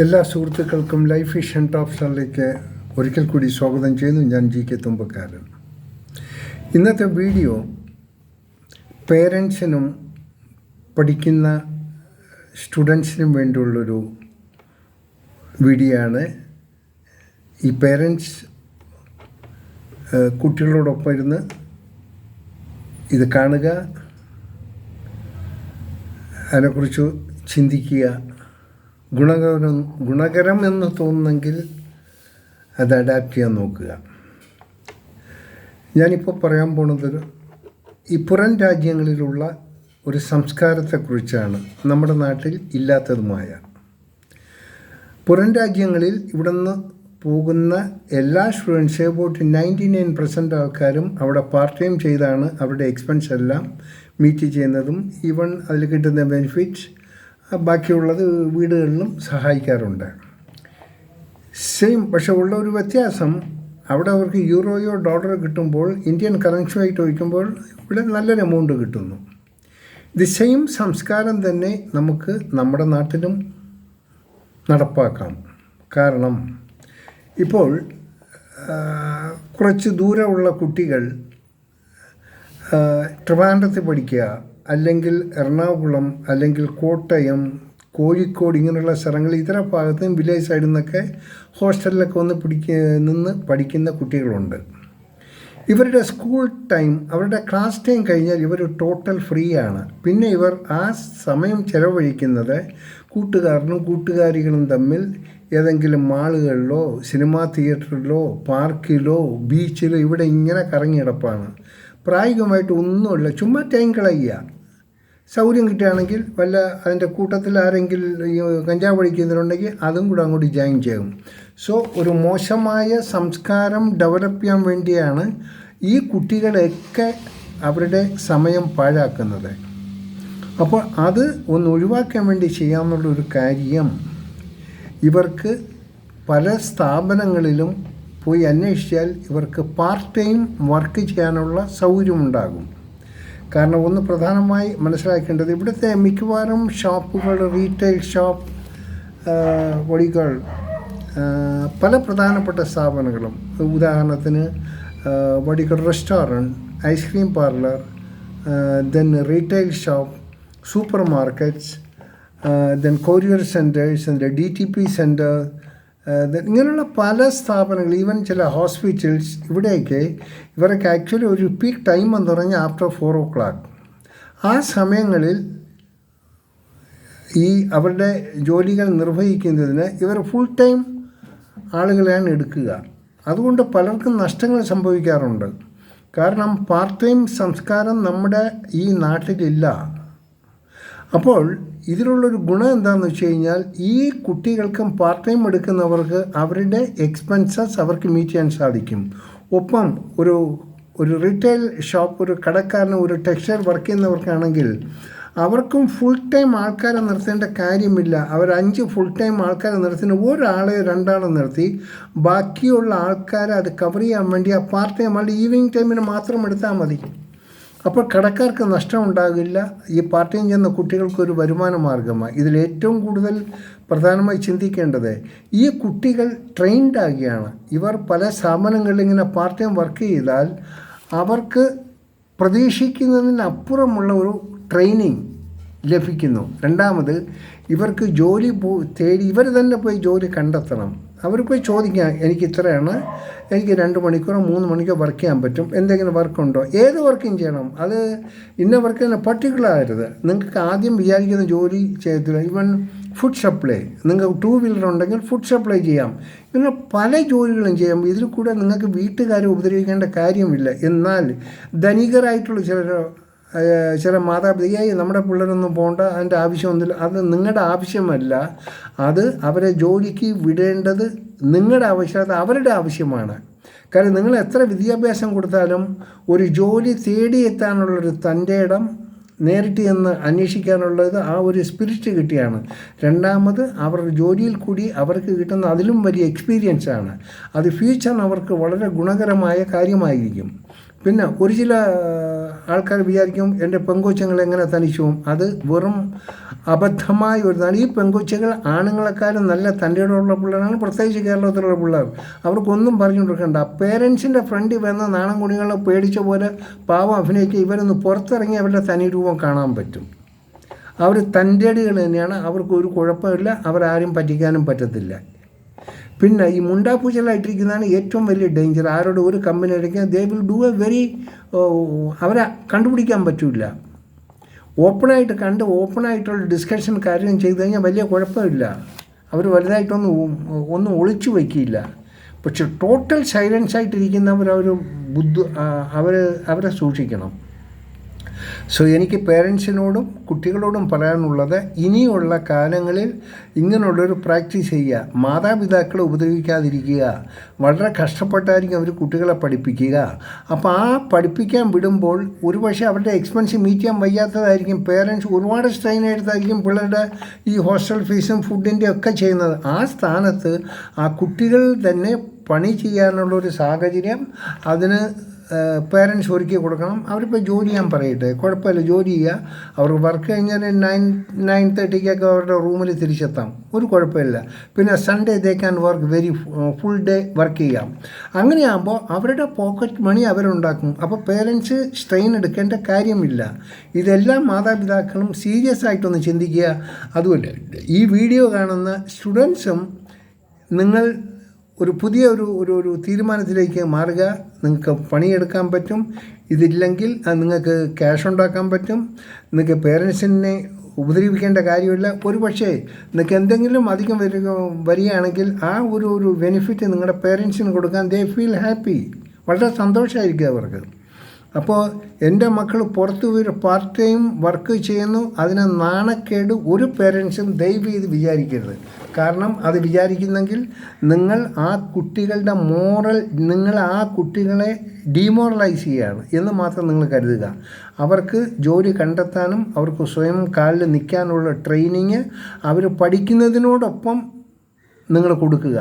എല്ലാ സുഹൃത്തുക്കൾക്കും life vision top സ്റ്റാറിലേക്ക് ഒരിക്കൽ കൂടി സ്വാഗതം ചെയ്യുന്നു. ഞാൻ ജി കെ തുമ്പക്കാരൻ. ഇന്നത്തെ വീഡിയോ പേരൻസിനും പഠിക്കുന്ന സ്റ്റുഡൻസിനും വേണ്ടിയുള്ളൊരു വീഡിയോ ആണ്. ഈ പേരൻസ് കുട്ടികളോടൊപ്പം ഇരുന്ന് ഇത് കാണുക, അതിനെക്കുറിച്ച് ചിന്തിക്കുക. ഗുണകരം എന്ന് തോന്നുന്നെങ്കിൽ അത് അഡാപ്റ്റ് ചെയ്യാൻ നോക്കുക. ഞാനിപ്പോൾ പറയാൻ പോണത് ഈ പുറം രാജ്യങ്ങളിലുള്ള ഒരു സംസ്കാരത്തെക്കുറിച്ചാണ്, നമ്മുടെ നാട്ടിൽ ഇല്ലാത്തതുമായ. പുറം രാജ്യങ്ങളിൽ ഇവിടുന്ന് പോകുന്ന എല്ലാ സ്റ്റുഡൻസ് അബൌട്ട് 99% ആൾക്കാരും അവിടെ പാർട്ട് ടൈം ചെയ്താണ് അവരുടെ എക്സ്പെൻസ് എല്ലാം മീറ്റ് ചെയ്യുന്നതും ഈവൻ അതിൽ കിട്ടുന്ന ബെനിഫിറ്റ്സ് ബാക്കിയുള്ളത് വീടുകളിലും സഹായിക്കാറുണ്ട്. സെയിം. പക്ഷെ ഉള്ള ഒരു വ്യത്യാസം, അവിടെ അവർക്ക് യൂറോയോ ഡോളറോ കിട്ടുമ്പോൾ ഇന്ത്യൻ കറൻസിയായിട്ട് വയ്ക്കുമ്പോൾ ഇവിടെ നല്ലൊരു എമൗണ്ട് കിട്ടുന്നു. ഇത് സെയിം സംസ്കാരം തന്നെ നമുക്ക് നമ്മുടെ നാട്ടിലും നടപ്പാക്കാം. കാരണം ഇപ്പോൾ കുറച്ച് ദൂരമുള്ള കുട്ടികൾ ട്രിവാൻഡ്രത്ത് പഠിക്കുക, അല്ലെങ്കിൽ എറണാകുളം, അല്ലെങ്കിൽ കോട്ടയം, കോഴിക്കോട്, ഇങ്ങനെയുള്ള സ്ഥലങ്ങൾ ഇതര ഭാഗത്തും വില്ലേജ് സൈഡിൽ നിന്നൊക്കെ ഹോസ്റ്റലിലൊക്കെ നിന്ന് പഠിക്കുന്ന കുട്ടികളുണ്ട്. ഇവരുടെ സ്കൂൾ ടൈം, അവരുടെ ക്ലാസ് ടൈം കഴിഞ്ഞാൽ ഇവർ ടോട്ടൽ ഫ്രീ ആണ്. പിന്നെ ഇവർ ആ സമയം ചെലവഴിക്കുന്നത് കൂട്ടുകാരനും കൂട്ടുകാരികളും തമ്മിൽ ഏതെങ്കിലും മാളുകളിലോ സിനിമാ തിയേറ്ററിലോ പാർക്കിലോ ബീച്ചിലോ ഇവിടെ ഇങ്ങനെ കറങ്ങിയിടപ്പാണ്. പ്രായോഗികമായിട്ട് ഒന്നുമില്ല, ചുമ്മാ ടൈം കളയുക. സൗകര്യം കിട്ടുകയാണെങ്കിൽ വല്ല അതിൻ്റെ കൂട്ടത്തിൽ ആരെങ്കിലും കഞ്ചാവ് പഠിക്കുന്നുണ്ടെങ്കിൽ അതും കൂടെ അങ്ങോട്ട് ജോയിൻ ചെയ്യും. സോ ഒരു മോശമായ സംസ്കാരം ഡെവലപ്പ് ചെയ്യാൻ വേണ്ടിയാണ് ഈ കുട്ടികളെയൊക്കെ അവരുടെ സമയം പാഴാക്കുന്നത്. അപ്പോൾ അത് ഒന്ന് ഒഴിവാക്കാൻ വേണ്ടി ചെയ്യാമെന്നുള്ളൊരു കാര്യം, ഇവർക്ക് പല സ്ഥാപനങ്ങളിലും പോയി അന്വേഷിച്ചാൽ ഇവർക്ക് പാർട്ട് ടൈം വർക്ക് ചെയ്യാനുള്ള സൗകര്യമുണ്ടാകും. കാരണം ഒന്ന് പ്രധാനമായി മനസ്സിലാക്കേണ്ടത്, ഇവിടുത്തെ മിക്കവാറും ഷോപ്പുകൾ, റീറ്റെയിൽ ഷോപ്പ്, വഴികൾ, പല പ്രധാനപ്പെട്ട സ്ഥാപനങ്ങളും, ഉദാഹരണത്തിന് വഴികൾ restaurant, ice cream parlour, then retail shop, super markets, then courier centres, DTP centre, ഇങ്ങനെയുള്ള പല സ്ഥാപനങ്ങൾ, ഈവൻ ചില ഹോസ്പിറ്റൽസ്, ഇവിടെയൊക്കെ ഇവരൊക്കെ ആക്ച്വലി ഒരു പീക്ക് ടൈം എന്ന് പറഞ്ഞാൽ ആഫ്റ്റർ 4 o'clock. ആ സമയങ്ങളിൽ ഈ അവരുടെ ജോലികൾ നിർവഹിക്കുന്നതിന് ഇവർ ഫുൾ ടൈം ആളുകളെയാണ് എടുക്കുക. അതുകൊണ്ട് പലർക്കും നഷ്ടങ്ങൾ സംഭവിക്കാറുണ്ട്. കാരണം പാർട്ട് ടൈം സംസ്കാരം നമ്മുടെ ഈ നാട്ടിലില്ല. അപ്പോൾ ഇതിലുള്ളൊരു ഗുണം എന്താണെന്ന് വെച്ച് കഴിഞ്ഞാൽ, ഈ കുട്ടികൾക്കും പാർട്ട് ടൈം എടുക്കുന്നവർക്ക് അവരുടെ എക്സ്പെൻസസ് അവർക്ക് മീറ്റ് ചെയ്യാൻ സാധിക്കും. ഒപ്പം ഒരു റീറ്റെയിൽ ഷോപ്പ്, ഒരു കടക്കാരന്, ഒരു ടെക്സ്റ്റൈൽ വർക്ക് ചെയ്യുന്നവർക്കാണെങ്കിൽ അവർക്കും ഫുൾ ടൈം ആൾക്കാരെ നിർത്തേണ്ട കാര്യമില്ല. അവർ 5 ഫുൾ ടൈം ആൾക്കാരെ നിർത്തുന്ന ഒരാളെ 2 ആളെ നിർത്തി ബാക്കിയുള്ള ആൾക്കാരെ അത് കവർ ചെയ്യാൻ വേണ്ടി ആ പാർട്ട് ടൈം ആളുടെ ഈവനിങ് ടൈമിന് മാത്രം എടുത്താൽ മതി. അപ്പോൾ കടക്കാർക്ക് നഷ്ടം ഉണ്ടാകില്ല. ഈ പാർട്ട് ടൈം ചെയ്യുന്ന കുട്ടികൾക്കൊരു വരുമാന മാർഗമാണ്. ഇതിലേറ്റവും കൂടുതൽ പ്രധാനമായി ചിന്തിക്കേണ്ടത്, ഈ കുട്ടികൾ ട്രെയിൻഡ് ആകുകയാണ്. ഇവർ പല സ്ഥാപനങ്ങളിൽ ഇങ്ങനെ പാർട്ട് ടൈം വർക്ക് ചെയ്താൽ അവർക്ക് പ്രതീക്ഷിക്കുന്നതിനപ്പുറമുള്ള ഒരു ട്രെയിനിങ് ലഭിക്കുന്നു. രണ്ടാമത്, ഇവർക്ക് ജോലി തേടി ഇവർ തന്നെ പോയി ജോലി കണ്ടെത്തണം. അവർ പോയി ചോദിക്കുക, എനിക്ക് ഇത്രയാണ്, എനിക്ക് 2 മണിക്കൂറോ 3 മണിക്കൂറോ വർക്ക് ചെയ്യാൻ പറ്റും, എന്തെങ്കിലും വർക്കുണ്ടോ, ഏത് വർക്കും ചെയ്യണം, അത് ഇന്ന വർക്ക് തന്നെ പർട്ടിക്കുലർ ആകരുത്. നിങ്ങൾക്ക് ആദ്യം വിചാരിക്കുന്ന ജോലി ചെയ്തില്ല. ഈവൻ ഫുഡ് സപ്ലൈ, നിങ്ങൾക്ക് 2 വീലർ ഉണ്ടെങ്കിൽ ഫുഡ് സപ്ലൈ ചെയ്യാം. ഇങ്ങനെ പല ജോലികളും ചെയ്യാം. ഇതിൽ കൂടെ നിങ്ങൾക്ക് വീട്ടുകാരെ ഉപദ്രവിക്കേണ്ട കാര്യമില്ല. എന്നാൽ ധനികരായിട്ടുള്ള ചില മാതാപിതാക്കൾ, നമ്മുടെ പിള്ളേരൊന്നും പോകേണ്ട, അതിൻ്റെ ആവശ്യമൊന്നുമില്ല, അത് നിങ്ങളുടെ ആവശ്യമല്ല. അത് അവരെ ജോലിക്ക് വിടേണ്ടത് നിങ്ങളുടെ ആവശ്യം, അത് അവരുടെ ആവശ്യമാണ്. കാരണം നിങ്ങൾ എത്ര വിദ്യാഭ്യാസം കൊടുത്താലും ഒരു ജോലി തേടിയെത്താനുള്ളൊരു തൻ്റെ ഇടം, നേരിട്ട് എന്ന് അന്വേഷിക്കാനുള്ളത് ആ ഒരു സ്പിരിറ്റ് കിട്ടിയാണ്. രണ്ടാമത് അവരുടെ ജോലിയിൽ കൂടി അവർക്ക് കിട്ടുന്ന അതിലും വലിയ എക്സ്പീരിയൻസാണ്. അത് ഫ്യൂച്ചറിന് അവർക്ക് വളരെ ഗുണകരമായ കാര്യമായിരിക്കും. പിന്നെ ഒരു ചില ആൾക്കാർ വിചാരിക്കും എൻ്റെ പെങ്കൊച്ചുങ്ങൾ എങ്ങനെ തനിച്ചു പോകും. അത് വെറും അബദ്ധമായ ഒരു ഇതാണ്. ഈ പെങ്കൊച്ചുകൾ ആണുങ്ങളെക്കാളും നല്ല തൻ്റെയുള്ള പിള്ളേരാണ്, പ്രത്യേകിച്ച് കേരളത്തിലുള്ള പിള്ളേർ. അവർക്കൊന്നും പറഞ്ഞു കൊടുക്കണ്ട. പേരൻസിൻ്റെ ഫ്രണ്ടിൽ വന്ന നാണം കുണികളെ പേടിച്ച പോലെ പാവം അഭിനയിക്കുക. ഇവരൊന്ന് പുറത്തിറങ്ങി അവരുടെ തനി രൂപം കാണാൻ പറ്റും. അവർ തൻ്റെടികൾ തന്നെയാണ്, അവർക്ക് ഒരു കുഴപ്പമില്ല, അവരാരും പറ്റിക്കാനും പറ്റത്തില്ല. പിന്നെ ഈ മുണ്ടാപ്പൂച്ചലായിട്ടിരിക്കുന്നതാണ് ഏറ്റവും വലിയ ഡേഞ്ചർ. ആരോട് ഒരു കമ്പനി അടിക്കാൻ they will do A very, അവരെ കണ്ടുപിടിക്കാൻ പറ്റില്ല. ഓപ്പണായിട്ട് കണ്ട് ഓപ്പണായിട്ടുള്ള ഡിസ്കഷൻ കാര്യം ചെയ്തു കഴിഞ്ഞാൽ വലിയ കുഴപ്പമില്ല. അവർ വലുതായിട്ടൊന്നും ഒളിച്ചു വയ്ക്കില്ല. പക്ഷെ ടോട്ടൽ സൈലൻസ് ആയിട്ടിരിക്കുന്നവർ അവരെ സൂക്ഷിക്കണം. സോ എനിക്ക് പേരൻസിനോടും കുട്ടികളോടും പറയാനുള്ളത്, ഇനിയുള്ള കാലങ്ങളിൽ ഇങ്ങനെയുള്ളൊരു പ്രാക്ടീസ് ചെയ്യുക. മാതാപിതാക്കളെ ഉപദ്രവിക്കാതിരിക്കുക. വളരെ കഷ്ടപ്പെട്ടായിരിക്കും അവർ കുട്ടികളെ പഠിപ്പിക്കുക. അപ്പോൾ ആ പഠിപ്പിക്കാൻ വിടുമ്പോൾ ഒരുപക്ഷെ അവരുടെ എക്സ്പെൻസ് മീറ്റ് ചെയ്യാൻ വയ്യാത്തതായിരിക്കും. പേരൻസ് ഒരുപാട് സ്ട്രെയിൻ എടുത്തായിരിക്കും പിള്ളേരുടെ ഈ ഹോസ്റ്റൽ ഫീസും ഫുഡിൻ്റെ ഒക്കെ ചെയ്യുന്നത്. ആ സ്ഥാനത്ത് ആ കുട്ടികൾ തന്നെ പണി ചെയ്യാനുള്ളൊരു സാഹചര്യം അതിന് പേരൻസ് ഒരുക്കി കൊടുക്കണം. അവരിപ്പോൾ ജോലി ചെയ്യാൻ പറയട്ടെ, കുഴപ്പമില്ല, ജോലി ചെയ്യുക. അവർക്ക് വർക്ക് കഴിഞ്ഞാൽ 9:30 അവരുടെ റൂമിൽ തിരിച്ചെത്താം, ഒരു കുഴപ്പമില്ല. പിന്നെ Sunday they can work very full day work ചെയ്യാം. അങ്ങനെയാകുമ്പോൾ അവരുടെ പോക്കറ്റ് മണി അവരുണ്ടാക്കും. അപ്പോൾ പേരൻസ് സ്ട്രെയിൻ എടുക്കേണ്ട കാര്യമില്ല. ഇതെല്ലാം മാതാപിതാക്കളും സീരിയസ് ആയിട്ടൊന്ന് ചിന്തിക്കുക. അതുപോലെ ഈ വീഡിയോ കാണുന്ന സ്റ്റുഡൻസും നിങ്ങൾ ഒരു പുതിയ ഒരു തീരുമാനത്തിലേക്ക് മാറുക. നിങ്ങൾക്ക് പണിയെടുക്കാൻ പറ്റും. ഇതില്ലെങ്കിൽ നിങ്ങൾക്ക് ക്യാഷ് ഉണ്ടാക്കാൻ പറ്റും. നിങ്ങൾക്ക് പേരൻസിനെ ഉപദ്രവിക്കേണ്ട കാര്യമില്ല. ഒരു പക്ഷേ നിങ്ങൾക്ക് എന്തെങ്കിലും അധികം വരികയാണെങ്കിൽ ആ ഒരു ബെനിഫിറ്റ് നിങ്ങളുടെ പേരൻസിന് കൊടുക്കാൻ ദേ ഫീൽ ഹാപ്പി. വളരെ സന്തോഷമായിരിക്കും അവർക്ക്. അപ്പോൾ എൻ്റെ മക്കൾ പുറത്ത് പോയി പാർട്ട് ടൈം വർക്ക് ചെയ്യുന്നു, അതിന് നാണക്കേട് ഒരു പേരൻസും ദയവ് ചെയ്ത് വിചാരിക്കരുത്. കാരണം അത് വിചാരിക്കുന്നെങ്കിൽ നിങ്ങൾ ആ കുട്ടികളുടെ നിങ്ങൾ ആ കുട്ടികളെ ഡീമോറലൈസ് ചെയ്യുകയാണ് എന്ന് മാത്രം നിങ്ങൾ കരുതുക. അവർക്ക് ജോലി കണ്ടെത്താനും അവർക്ക് സ്വയം കാലിൽ നിൽക്കാനുള്ള ട്രെയിനിങ് അവർ പഠിക്കുന്നതിനോടൊപ്പം നിങ്ങൾ കൊടുക്കുക.